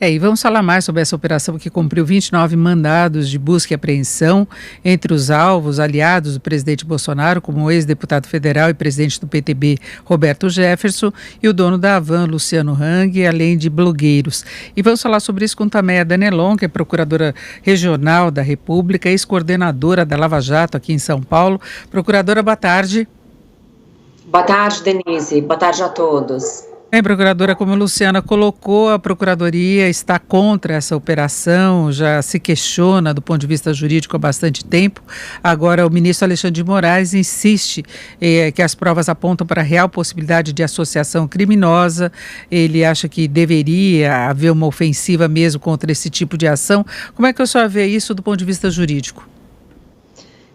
E vamos falar mais sobre essa operação que cumpriu 29 mandados de busca e apreensão entre os alvos aliados do presidente Bolsonaro, como o ex-deputado federal e presidente do PTB, Roberto Jefferson, e o dono da Havan, Luciano Hang, além de blogueiros. E vamos falar sobre isso com Tameia Danelon, que é procuradora regional da República, ex-coordenadora da Lava Jato aqui em São Paulo. Procuradora, boa tarde. Boa tarde, Denise. Boa tarde a todos. Bem, procuradora, como a Luciana colocou, a Procuradoria está contra essa operação, já se questiona do ponto de vista jurídico há bastante tempo. Agora, o ministro Alexandre de Moraes insiste que as provas apontam para a real possibilidade de associação criminosa. Ele acha que deveria haver uma ofensiva mesmo contra esse tipo de ação. Como é que o senhor vê isso do ponto de vista jurídico?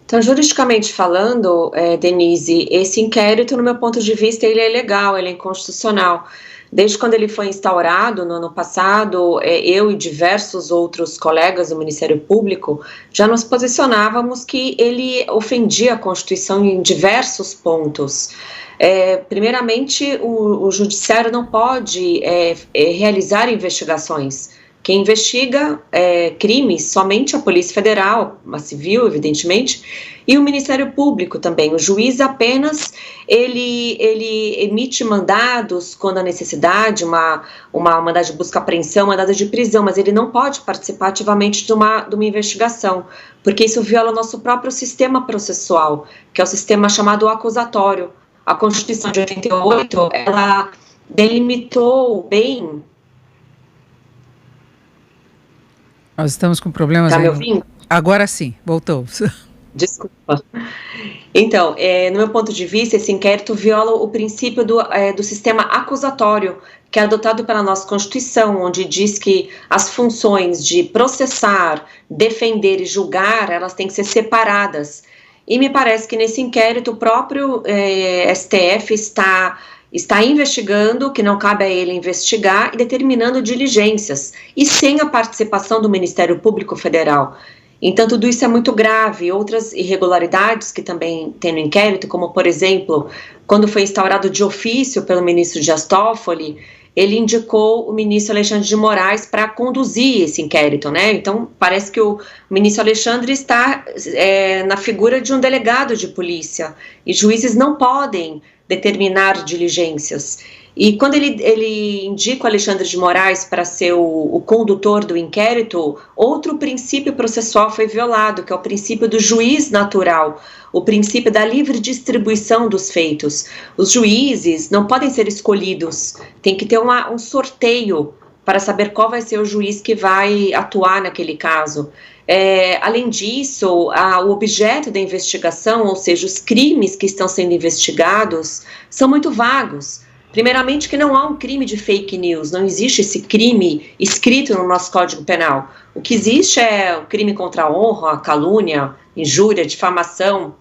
Então, juridicamente falando, Denise, esse inquérito, no meu ponto de vista, ele é legal, ele é inconstitucional. Desde quando ele foi instaurado, no ano passado, eu e diversos outros colegas do Ministério Público já nos posicionávamos que ele ofendia a Constituição em diversos pontos. Primeiramente, o Judiciário não pode realizar investigações. Quem investiga crimes somente a Polícia Federal, a Civil, evidentemente, e o Ministério Público também. O juiz apenas, ele emite mandados quando há necessidade, uma mandado de busca e apreensão, mandado de prisão, mas ele não pode participar ativamente de uma investigação, porque isso viola o nosso próprio sistema processual, que é o sistema chamado acusatório. A Constituição de 88, ela delimitou bem. Nós estamos com problemas. Está me ouvindo? Agora sim, voltou. Desculpa. Então, no meu ponto de vista, esse inquérito viola o princípio do sistema acusatório, que é adotado pela nossa Constituição, onde diz que as funções de processar, defender e julgar, elas têm que ser separadas. E me parece que nesse inquérito o próprio STF está investigando, que não cabe a ele investigar, e determinando diligências, e sem a participação do Ministério Público Federal. Então, tudo isso é muito grave. Outras irregularidades que também tem no inquérito, como, por exemplo, quando foi instaurado de ofício pelo ministro Dias Toffoli, ele indicou o ministro Alexandre de Moraes para conduzir esse inquérito, né? Então, parece que o ministro Alexandre está na figura de um delegado de polícia, e juízes não podem determinar diligências. E quando ele indica o Alexandre de Moraes para ser o condutor do inquérito, outro princípio processual foi violado, que é o princípio do juiz natural, o princípio da livre distribuição dos feitos. Os juízes não podem ser escolhidos, tem que ter um sorteio para saber qual vai ser o juiz que vai atuar naquele caso. Além disso, o objeto da investigação, ou seja, os crimes que estão sendo investigados, são muito vagos. Primeiramente, que não há um crime de fake news, não existe esse crime escrito no nosso Código Penal. O que existe é o crime contra a honra, a calúnia, injúria, difamação.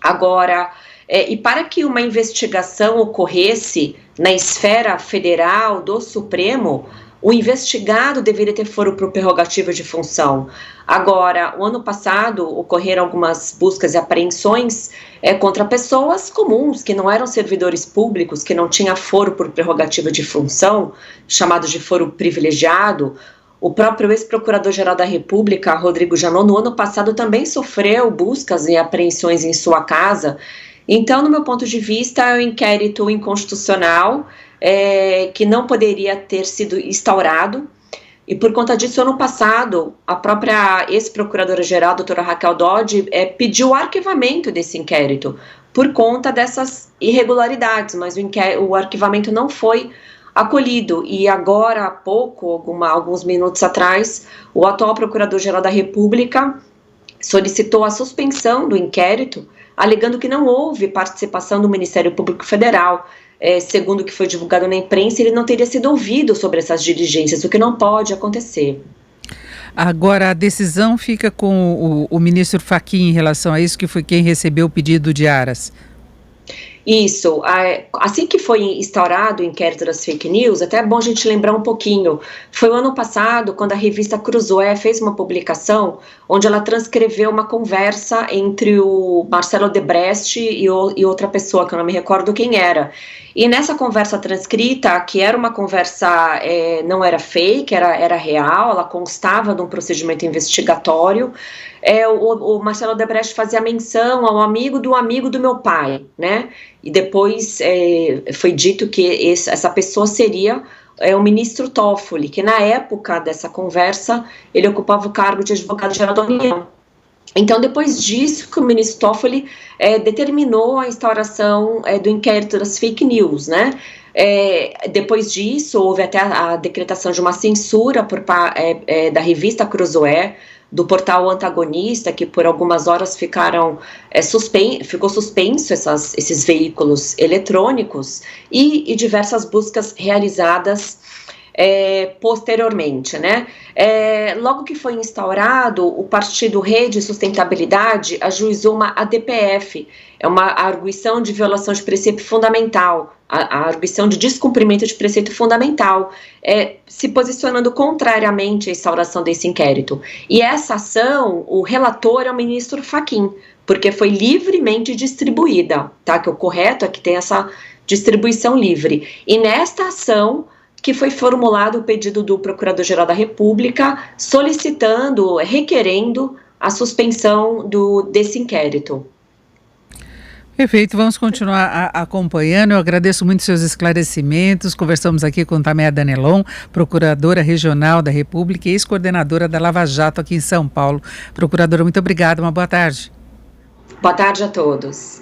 Agora, e para que uma investigação ocorresse na esfera federal do Supremo, o investigado deveria ter foro por prerrogativa de função. Agora, o ano passado, ocorreram algumas buscas e apreensões contra pessoas comuns, que não eram servidores públicos, que não tinham foro por prerrogativa de função, chamado de foro privilegiado. O próprio ex-procurador-geral da República, Rodrigo Janot, no ano passado também sofreu buscas e apreensões em sua casa. Então, no meu ponto de vista, é um inquérito inconstitucional, que não poderia ter sido instaurado, e por conta disso, ano passado, a própria ex-procuradora-geral, doutora Raquel Dodge, pediu o arquivamento desse inquérito, por conta dessas irregularidades, mas o arquivamento não foi acolhido, e agora há pouco, alguns minutos atrás, o atual procurador-geral da República solicitou a suspensão do inquérito, alegando que não houve participação do Ministério Público Federal. Segundo o que foi divulgado na imprensa, ele não teria sido ouvido sobre essas diligências, o que não pode acontecer. Agora, a decisão fica com o ministro Fachin em relação a isso, que foi quem recebeu o pedido de Aras. Isso, assim que foi instaurado o inquérito das fake news, até é bom a gente lembrar um pouquinho, foi o ano passado, quando a revista Cruzoé fez uma publicação, onde ela transcreveu uma conversa entre o Marcelo Odebrecht e outra pessoa, que eu não me recordo quem era. E nessa conversa transcrita, que era uma conversa, não era fake, era real, ela constava de um procedimento investigatório, o Marcelo Odebrecht fazia menção ao amigo do meu pai, né? E depois foi dito que essa pessoa seria o ministro Toffoli, que na época dessa conversa ele ocupava o cargo de advogado-geral da União. Então, depois disso, que o ministro Toffoli determinou a instauração do inquérito das fake news, né? Depois disso, houve até a decretação de uma censura da revista Cruzoé, do portal Antagonista, que por algumas horas ficou suspenso esses veículos eletrônicos e diversas buscas realizadas posteriormente, né? Logo que foi instaurado, o partido Rede e Sustentabilidade ajuizou uma ADPF, uma arguição de violação de preceito fundamental, a arguição de descumprimento de preceito fundamental, se posicionando contrariamente à instauração desse inquérito. E essa ação, o relator é o ministro Fachin, porque foi livremente distribuída, tá? Que o correto é que tem essa distribuição livre. E nesta ação que foi formulado o pedido do Procurador-Geral da República requerendo a suspensão desse inquérito. Perfeito, vamos continuar acompanhando. Eu agradeço muito seus esclarecimentos. Conversamos aqui com Tameia Danelon, Procuradora Regional da República e ex-coordenadora da Lava Jato aqui em São Paulo. Procuradora, muito obrigada, uma boa tarde. Boa tarde a todos.